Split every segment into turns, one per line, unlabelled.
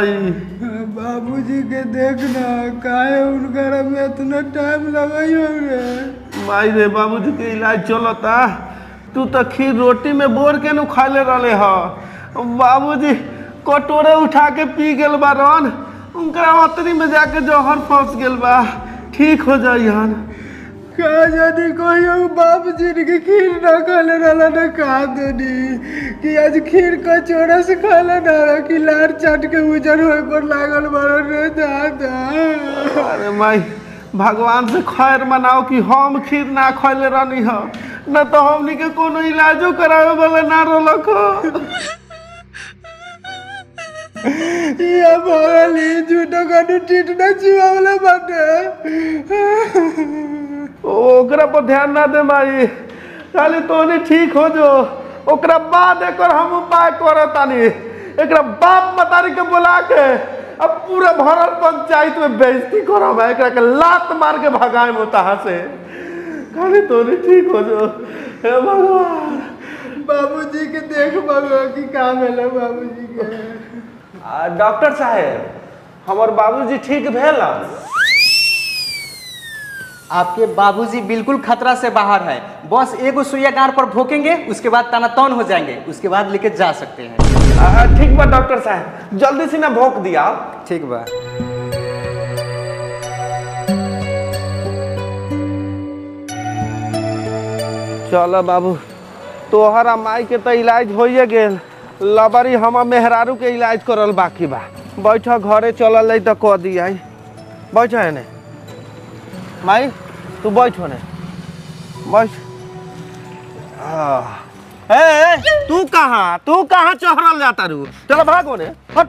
माई।
बाबूजी के देखना काहे उनका में इतना टाइम लगाई रे।
माई रे बाबूजी के इलाज चलता, तू तो खीर रोटी में बोर के नु खाले रहले ह। बाबूजी कटोरे उठा के पी गेल बारन, उनका अतरी में जाके जहर फंस गेल बा, ठीक हो जाइहन।
का यदि कोई बाबूजी के खीर ना खाले रहला ना खा देनी कि आज खीर कचौड़ा से खाला ना कि लार चाट के उजर होए पर लागल बारो रे दादा।
अरे माई भगवान से खैर मनाओ कि हम खीर ना खैले रहनी ह, न तो हमनी के कोनो इलाजो करावे वाला ना रहलक ह।
ये भगली झूठो कानू टीट ना चुआवले बाटे।
ओकरा पर ध्यान ना दे माई, खाली तोनी ठीक हो जो, ओकरा बाद एकर हम उपाय करतानी। एकरा बाप मतारी के बुला के अब पूरा भरल पंचायत में बेइज्जती करब, एकरा के लात मार के भगाए मोताहा से। खाली तोनी ठीक हो जो, हे भगवान।
बाबूजी के देख बगो कि का भेल बाबूजी के।
डॉक्टर साहब हमार बाबूजी ठीक भेल?
आपके बाबूजी बिल्कुल खतरा से बाहर है, बस एगो सुइया गांठ पर भोंकेंगे, उसके बाद तनातौन हो जाएंगे, उसके बाद लेके जा सकते हैं।
ठीक बा डॉक्टर साहब, जल्दी से ना भोंक दिया।
ठीक बा।
चलो बाबू, तोहरा माई के तो इलाज होइए गेल, लबरी हम मेहरारू के इलाज करल बाकी बा। बैठ घरे चलल है तो कह दिया। बैठ ने माई, तू बैठ ने बैठ। तू कहाँ चढ़ल जाता रू? चलो भागो ने हट।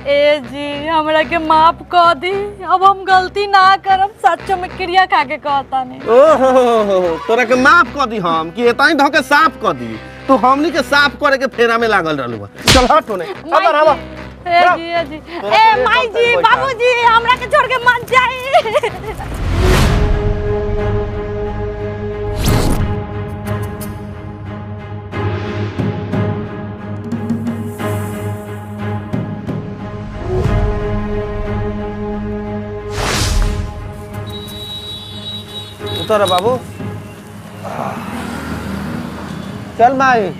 ए जी हमरा के माफ कर दी, अब हम गलती ना करब, सच्चो में क्रिया खा के कहता नहीं।
ओहो तोरा के माफ कर दी हम कि एताई धो के साफ कर दी, तू हमनी के साफ करे के फेरा में लागल रहलू। चल हट होने। अंदर आवा।
ए जी ए माई जी बाबूजी हमरा के छोड़ के मत जाई।
उतर बाबू, चल माई।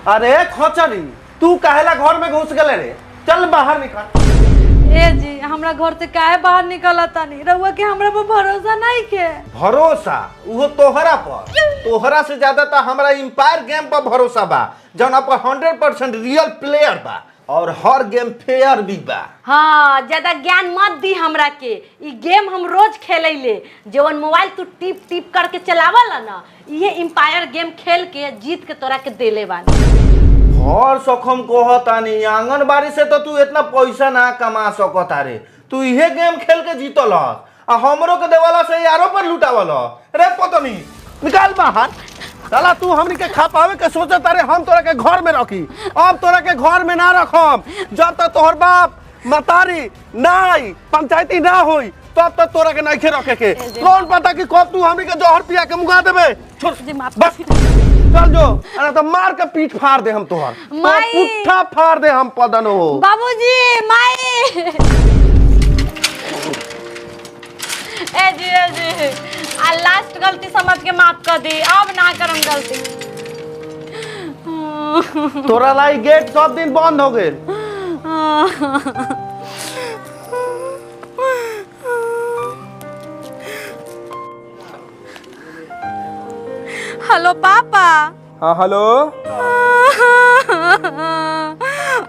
अरे खोचरी, तू काहेला घर में घुस गले रे? चल बाहर निकल।
ए जी हमरा घर से काहे बाहर निकलता नहीं? रउआ के हमरा पर भरोसा नहीं के?
भरोसा वो तोहरा पर, तोहरा से ज्यादा तो हमारा एम्पायर गेम पर भरोसा बा, जौन पर 100% रियल प्लेयर बा और हर गेम फेयर भी बा।
हाँ ज्यादा ज्ञान मत दी हमरा के, ई गेम हम रोज खेलैले, जवन मोबाइल तू टिप टिप करके चलावला ना, ये एम्पायर गेम खेल के जीत के तोरा के देले बानी।
और सखम कहतानी आंगनबाड़ी से तो तू इतना पैसा ना कमा सकता रे, तू इहे गेम खेल के जीतल आ हमरो के देवाला से यारों पर लुटावल रे। पतनी निकाल बाहर। साला तू हमनी के खा पावे के सोचता रे, हम तोरा के घर में रखी, अब तोरा के घर में ना रखम। जब तक तोहर बाप मतारी नाई पंचायती ना होई तब तक तोरा के नहीं रखे के। कौन पता कि कब तू हमनी के जहर पिया के मुगा देबे। बस चल जो, अरे तो मार के पीठ फाड़ दे हम तोहर, पुट्ठा फाड़ दे हम पदन हो।
बाबूजी माई। ए जी आ लास्ट गलती समझ के माफ कर दी, अब ना करम गलती।
तोरा लाई गेट सब दिन बंद हो गए।
हेलो पापा।
हाँ हेलो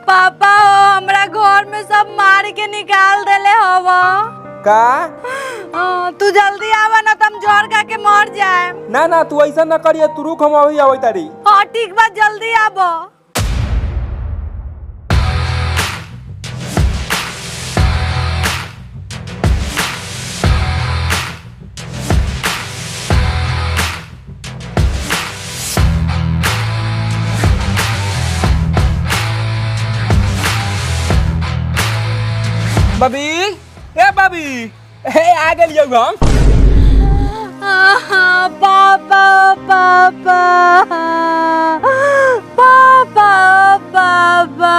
पापा हमरा घर में सब मार के निकाल देले हवा
का?
तू जल्दी आवा ना, तुम जोर खा के मर जाए।
ना ना तू ऐसा ना करिए, तू रुक, हम अभी आवे तारी।
हाँ ठीक बा, जल्दी आबो।
बबी ए बबी हे आ गेलियो हम।
पापा पापा पापा पापा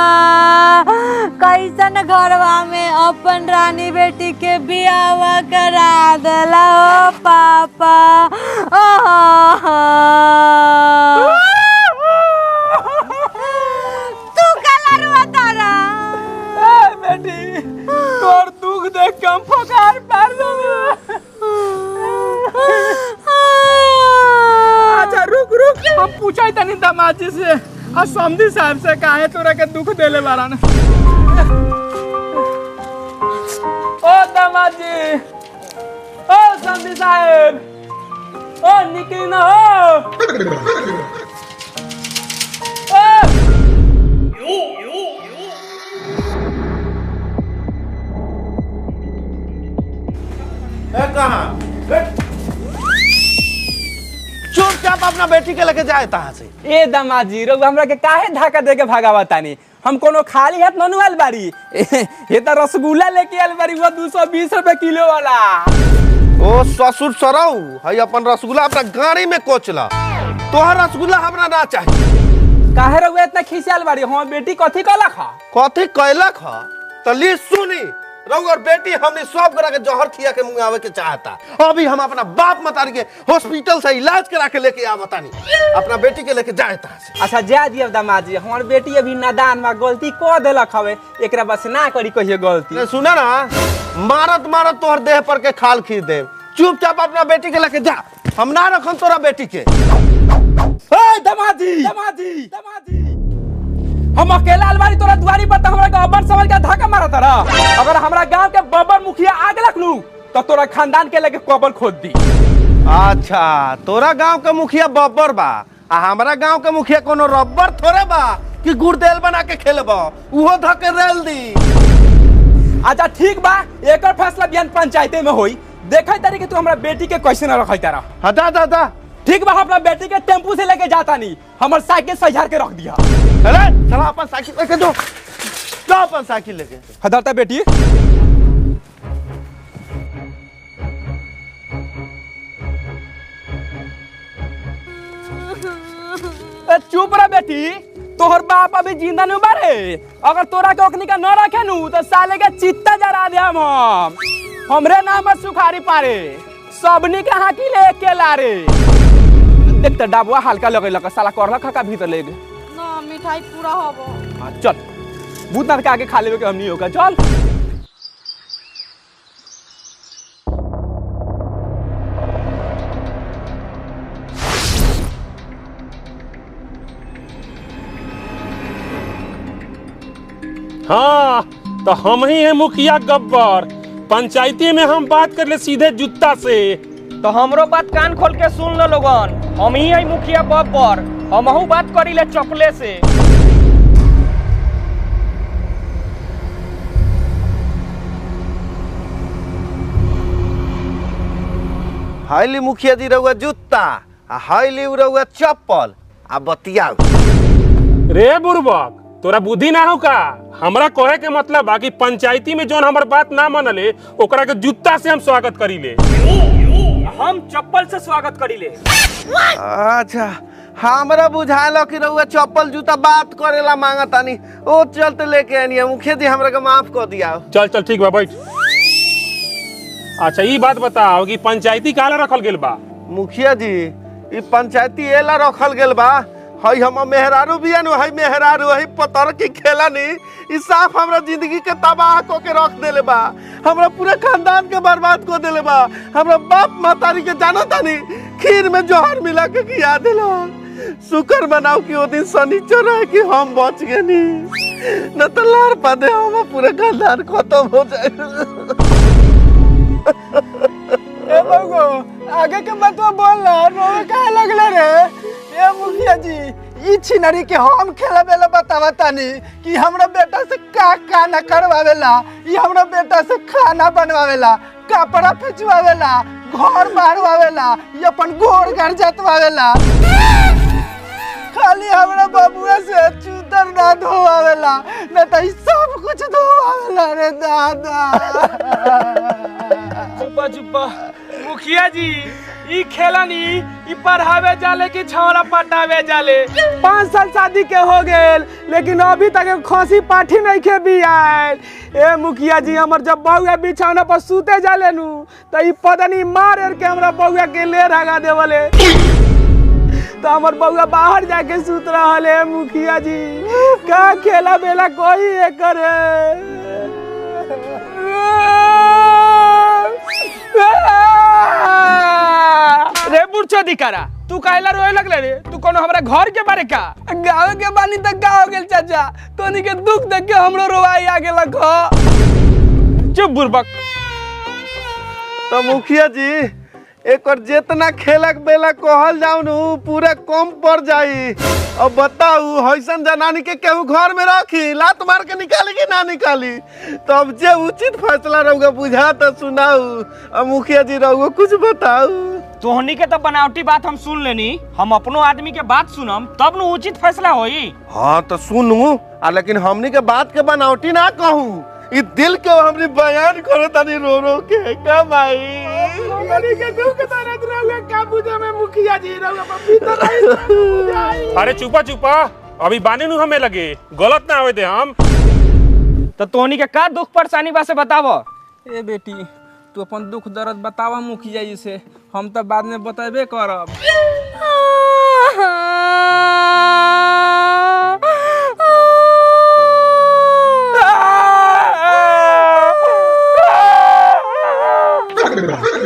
कैसन घरवा में अपन रानी बेटी के बियाह करा देला हो पापा। तू कला रुआ तारा
ए बेटी तोर दुख देख के हम फकार पार देबे। अच्छा रुक रुक हम पूछाई तनी दामाद जी से आ समधी साहब से काहे तोरा के दुख देले बारन। ओ दामाद जी ओ समधी साहब ओ निकली ना
कहाँ चुपचाप अपना बेटी के लेके जाए तहाँ से।
ए दामाजी रोग हमरा के काहे धक्का दे के भगावा तानी। हम कोनो खाली हाथ ननु आल बारी ये तो रसगुल्ला लेके आल बारी वो 220 रुपए किलो वाला।
ओ ससुर सरऊ है अपन रसगुल्ला अपना गाड़ी में कोचला। तोहर रसगुल्ला हमरा ना चाहिए।
काहे रोग इतना खिसियाल बारी हम बेटी कथी कहलक ह
कथी कैलक ह तली सुनी रऊ और बेटी हमने सब करा के जहर खिया के मुंगावे के चाहता। अभी हम अपना बाप मतारी के हॉस्पिटल से इलाज करा के लेके आवता नहीं अपना बेटी के लेके जाए तहाँ से।
अच्छा जा दियो दामाजी हमर बेटी अभी नादान बा गलती क देलक हवे एकरा बस ना करी कहिए गलती।
सुना ना मारत मारत तोहर देह पर के खाल खींच दे। चुपचाप अपना बेटी के लेके जा हम ना रखन तोरा बेटी के।
दामाजी दामाजी दामाजी हम अकेला अलमारी तोरा दुआरी पर त हमरा के अबर समझ के धक्का मारत रह। अगर हमरा गांव के बब्बर मुखिया आग लखलू तो तोरा खानदान के लेके कबर खोद दी।
अच्छा तोरा गांव के मुखिया बब्बर बा आ हमरा गांव के मुखिया कोनो रब्बर थोड़े बा कि गुड़देल बना के खेलबो उहो धके रेल दी।
अच्छा ठीक बा एकर फैसला बियान पंचायते में होई। देखै तारी कि तू हमरा बेटी के कैसे न रखै तारा।
हटा दादा
ठीक बा अपना बेटी के टेम्पू से लेके जाता नहीं हमर साइकिल सजार के रख दिया।
अरे चला अपन साइकिल लेके जो अपन साइकिल लेके
हदरता बेटी चुप रह बेटी तोहर बाप अभी जिंदा नहीं बारे। अगर तोरा के ओखनी का न रखे नु तो साले के चित्ता जरा दे हम हमरे नाम है सुखारी पारे सबनी के हाथी ले के लारे। देख त डाबुआ हल्का लगैलक साला करला खका भीतर ले गे
ना मिठाई पूरा होबो।
चल भूत नार के आगे खा लेवे के हम नहीं होगा चल।
हाँ तो हम ही हैं मुखिया गब्बर। पंचायती में हम बात कर ले सीधे जूता से।
तो हमरो बात कान खोल के सुन लो लोगन हम ही है मुखिया बब्बर हमहू बात करी ले चपले से।
हाईली मुखिया जी रहुआ जूता आ हाईली रहुआ चप्पल आ बतियाओ।
रे बुर्बक तोरा बुद्धि ना हो का। हमरा कहे के मतलब बा कि पंचायती में जोन हमर बात ना मनले ओकरा के जूता से हम स्वागत करी ले।
हम चप्पल से स्वागत करी ले।
अच्छा हमरा बुझायल कि रहुआ चप्पल जूता बात करेला मांगतानी ओ चलते लेके आनी मुखिया जी हमरा के माफ कर दिया।
चल चल ठीक बा बैठ। अच्छा ये बात बताओ कि पंचायती काला रखल गेल बा।
मुखिया जी ई पंचायती एला रखल गेल बा हई हम मेहरारू बिया नु हई मेहरारू हई पतर की खेला नी ई साफ हमरा जिंदगी के तबाह को के रख देले बा। हमरा पूरे खानदान के बर्बाद को देले बा। हमरा बाप मातारी के जानता नी खीर में जहर मिला के खिया देला। शुक्र बनाओ कि वो दिन शनिचर है कि हम बच गए नी न तो लार पादे हम पूरे खानदान खत्म हो जाए।
ए बगो आगे के बतवा बोल ना रोवे काहे लगले रे। ए मुखिया जी ई छिनरी के हम खेलबेला बतावा तानी कि हमरा बेटा से का ना करवावेला। ई हमरा बेटा से खाना बनवावेला कपड़ा फिचवावेला घर बाहरवावेला ई अपन गोर घर जतवावेला। खाली हमरा बबुआ से चूतर ना धोआवेला न त ई सब कुछ धोआवेला रे दादा।
चुप्पा चुप्पा मुखिया जी ई खेलानी ई पढ़ावे जाले कि छौरा पटावे जाले। 5 साल शादी के हो गेल लेकिन अभी तक खसी पाठी नहीं के भी आयल। ए मुखिया जी हमर जब बउआ बिछौना पर सूते जाले नु त ई पदनी मार के हमरा बउआ के ले रगा देवले तो हमर बउआ बाहर जाके सूत रहल है। मुखिया जी का खेला बेला कोई एकर रे बुढ़चो दिकारा तू काहेला रोए लगले रे? तू कोनो हमरा घर के बारे का? गाँव के बानी तक का हो गेल चाचा? तोनी के दुख देख के हमरो रोवाई आ गेल ख। चुप बुर्बक।
तो मुखिया जी एक और जितना खेलक बेला कहल जाऊ नु पूरा कम पड़ जाई। अब बताऊ हईसन जनानी के केहू घर में रखी लात मार के निकाली कि ना निकाली? तो अब जे उचित फैसला रहुगा बुझा तो सुनाऊ। अब मुखिया जी रहुगा कुछ बताऊ।
तोहनी के तो बनावटी बात हम सुन लेनी, हम अपनो आदमी के बात सुनम तब न उचित फैसला होई।
हाँ तो सुनू लेकिन हमनी के बात के बनावटी ना कहूँ, ई दिल के हमनी बयान करो तनी रो रो के का भाई
हमनी के दुख दर्द रहुगा का बुझे में मुखिया जी रहुगा भीतर।
अरे चुपा चुपा अभी बाने नु हमें लगे गलत ना होए दे हम।
तो तोहनी के का दुख परेशानी बा से बतावो।
ए बेटी तू अपन दुख दर्द बतावा मुखिया जी से, हम तो बाद में बताबे करब।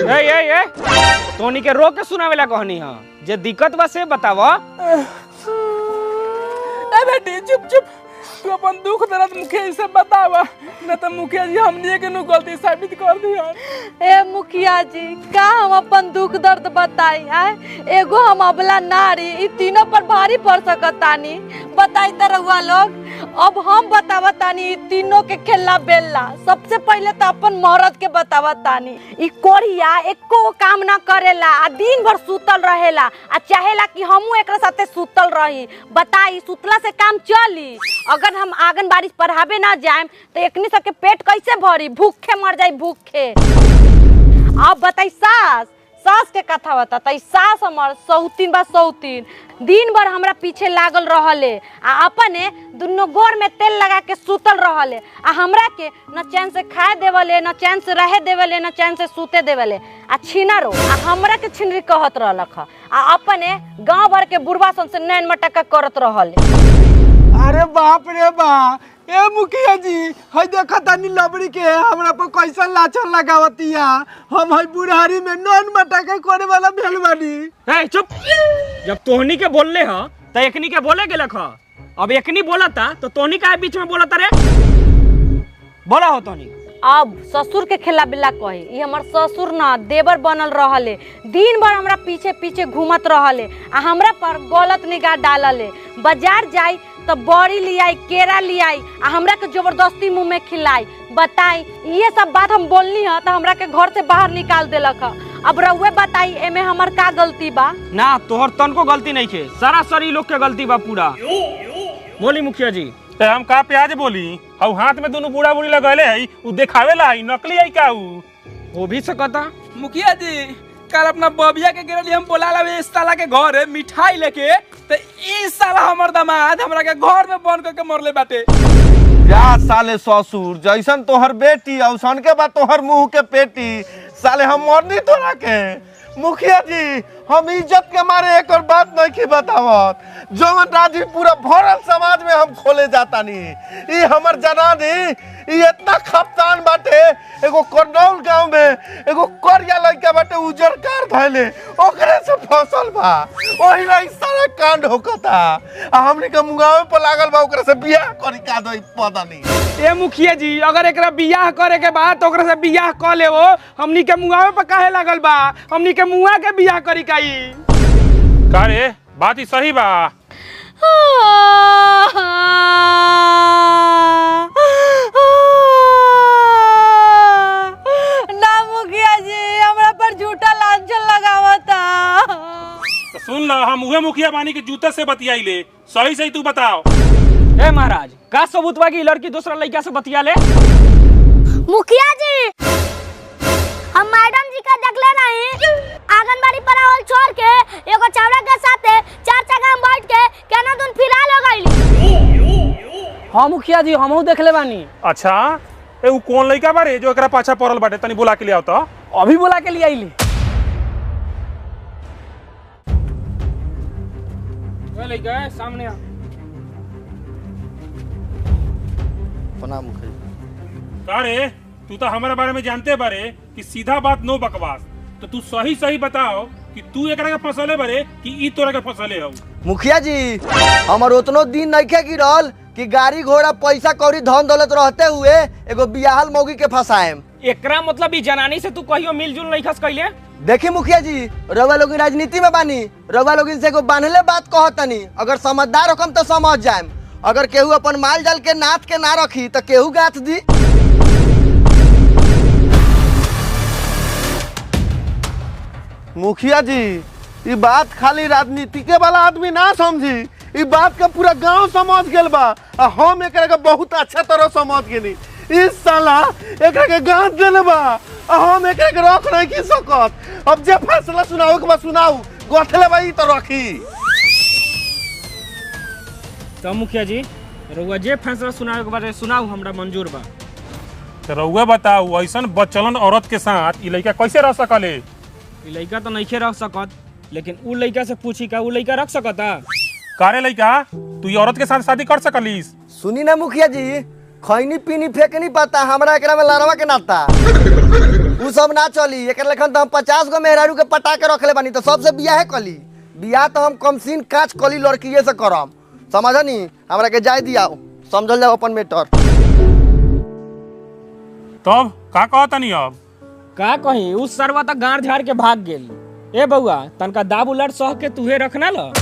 ए तोहनी के रो के सुनावेला कहनी हां, जे दिक्कत बा से बतावो।
ए बेटी चुप चुप तू अपन दुख दर्द मुखिया जी से बतावा, न तो मुखिया जी हमनी के नु गलती साबित कर दिया।
ए मुखिया जी का हम अपन दुख दर्द बताई आए? एगो हम अबला नारी ई तीनों पर भारी पड़ सकतानी। बताई त रहुआ लोग। अब हम बतावतानी ई तीनों के खेला बेला। सबसे पहले तो अपन मर्द के बतावतानी।
ई कोरिया एको काम ना करेला आ दिन भर सुतल रहेला आ चाहेला कि हमहू एकरा साथे सुतल रही। बताई सुतला से काम चली? अगर हम आंगनबाड़ी पढ़ावे ना जाएम तो एकनी सबके पेट कैसे भरी? भूखे मर जाई भूखे। अब बताई सास के कथा बता। तई सास हमर सौतीन बा सौतीन दिन भर हमरा पीछे लागल रहले आ अपने दुनो गोर में तेल लगा के सुतल रहले आ हमरा के न चैन से खाए देवले, न चैन से रहे देवले, न चैन से सूते देवले आ छिनारो आ हमरा के छिनरी कहत रहलक आ अपने गांव भर के बुढ़वा सन से नैन मटका करत रहले।
अरे बाप रे बा ए मुखिया जी हई देखा तनी लबड़ी के हमरा पर कैसन लाचर लगावतिया। हम हई बुढ़ारी में नॉन मटका करे वाला भेल बानी।
ए चुप। जब तोहनी के बोलले ह त एकनी के बोले गेलक ह। अब एकनी बोलता तो तोहनी काहे बीच में बोलता रे? बोला हो तोहनी।
अब ससुर के खेला बिला कही ई हमर ससुर ना देवर बनल रहले। दिन भर हमरा पीछे पीछे घूमत रहले आ हमरा पर गलत निगाह डालले। बाजार जाई तो बड़ी लियाई, केरा लियाई आ हमरा के जबरदस्ती मुंह में खिलाई। बताई ये सब बात हम बोलनी है तो हमरा के घर से बाहर निकाल देलक है। अब रउए बताई एमे हमर का गलती बा?
ना तोहर तनको गलती नहीं खे, सरासरी लोग के गलती बा पूरा। बोली मुखिया जी।
ते हम का प्याज बोली हऊ हाथ में दोनों बूढ़ा बूढ़ी लगले है उ देखावेला है नकली है का उ?
हो भी सकता।
मुखिया जी कल अपना बबिया के गिरली हम बोला ला इस साला के घर है मिठाई लेके तो इस साला हमर दामाद हमरा के घर में बंद करके मरले बाटे।
जा साले ससुर जैसन तोहर बेटी औसन के बाद तोहर मुंह के पेटी। साले हम मरनी तोरा के। मुखिया जी हम इज्जत के मारे एक और बात नहीं की बतावत। जौन राजी पूरा भरल समाज में हम खोले जाता नहीं। ई हमर जनानी ई इतना खपतान बाटे। एगो करनौल गांव में एगो करिया लड़का बाटे उजर कार धैले ओकरे से फसल बा। ओही ला ई सारा कांड होकता आ हमनी के मुंगावे पर लागल बा ओकरे से बियाह करी का दई पता नहीं।
ए मुखिया जी अगर एकरा बियाह करे के बाद ओकरा से बियाह क लेवो, हमनी के मुंगावे पर काहे लागल बा? हमनी के मुंगा के बियाह करी काई?
का रे बात ही सही बा।
ना मुखिया जी हमरा पर झूठा लांछन लगावता।
तो सुन ल हम उहे रउए मुखिया बानी के जूते से बतियाई ले, सही सही तू बताओ।
ए महाराज, का सबूत बा कि लड़की दूसरा लड़का से बतिया ले?
मुखिया जी, हम मैडम जी का देखले नहीं, आंगनबाड़ी पर आवल छोड़ के एगो चावड़ा के साथे चार चक्का में बैठ के केना दुन फिराल हो गइली।
हां मुखिया जी, हमहू देखले बानी।
अच्छा, ए उ कौन लड़का बारे जो एकरा पाछा पड़ल बाटे? तनी बुला के ले आओ तो।
अभी बुला के लिए आइली। वो लड़का है सामने आ।
प्रणाम मुखिया।
का रे, तू तो हमारे बारे में जानते बारे कि सीधा बात नो बकवास। तो तू सही सही बताओ कि तू एकरा के फसले बारे कि ई तोरा के फसले हो।
मुखिया जी, हमर उतनो दिन नइखे गिरल कि गाड़ी घोड़ा पैसा कौड़ी धन दौलत रहते हुए एगो बियाहल मौगी के फसाएम।
एकरा मतलब ई जनानी से तू कहियो मिलजुल नहीं खस कइले?
देखी मुखिया जी, रउआ लोग राजनीति में बानी, रउआ लोग से एगो बांधले बात कहतनी, अगर समझदार होकम तो समझ जाएम। अगर केहू अपन माल जाल के नाथ के ना रखी तो केहू गाथ दी।
मुखिया जी, ये बात खाली राजनीति के वाला आदमी ना समझी, ये बात का पूरा गांव समझ गेल बा। आ हम एकरा के बहुत अच्छा तरह समझ गेली। इस साला एकरा के गांठ देले बा, आ हम एकरा के रख नहीं की सकत। अब जे फैसला सुनाओ के बा सुनाओ, गथले बा ई तो रखी।
तो मुखिया जी, रउआ जे फैसला सुनावे के बारे सुनाऊ, हमरा मंजूर बा।
तो रउए बताओ, ऐसन बचलन औरत के साथ ई लड़का कैसे रह सकले?
ई लड़का तो नहीं रख सकत, लेकिन उ लड़का से पूछी का उ लड़का रख सकता?
कारे लड़का, तू ये औरत के साथ शादी कर सकलिस?
सुनी ना मुखिया जी, खैनी पीनी फेंक नहीं पाता, हमरा एकरा में लड़वा के नाता उ सब ना चली। एक लेखन तो हम 50 गो मेहरारू के पटा के रखले बानी, तो सबसे बियाह कली। बियाह तो हम कमसीन काच कली लड़कीए से करम, समझनी? हमरा के जाय दिया, समझल जाओ अपन मेटर।
तब का कहतनी अब?
का कहीं, उस सरवा तक गांड झाड़ के भाग गेल। ए बउआ, तनका दाब उलट सह के तुहे रखना ल।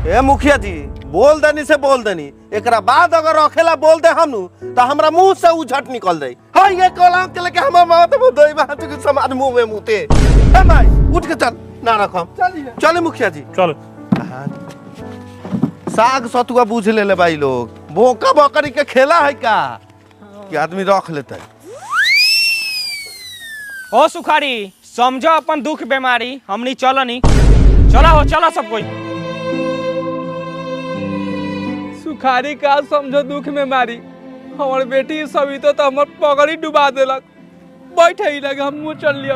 ए मुखिया जी, बोल देनी से बोल देनी, एकरा बाद अगर रखेला बोल दे हम तो हमरा मुंह से उझट निकल जाई। हां, ये कलम के लेके हमर माथ में दई बात के समाज मुंह में मुते। ए भाई, उठ के चल, ना रखम। चले मुखिया जी,
चल।
साग सतुआ बूझ ले भाई लोग, बोका बकरी के खेला है का कि आदमी रख लेता है।
ओ सुखारी, समझो अपन दुख बीमारी, हमनी चलनी। चला हो, चला सब कोई।
सुखारी का समझो दुख में मारी, हमार बेटी सविता तो हमर पगड़ी डुबा देलक। बैठे ही लगे, हम चल लिया।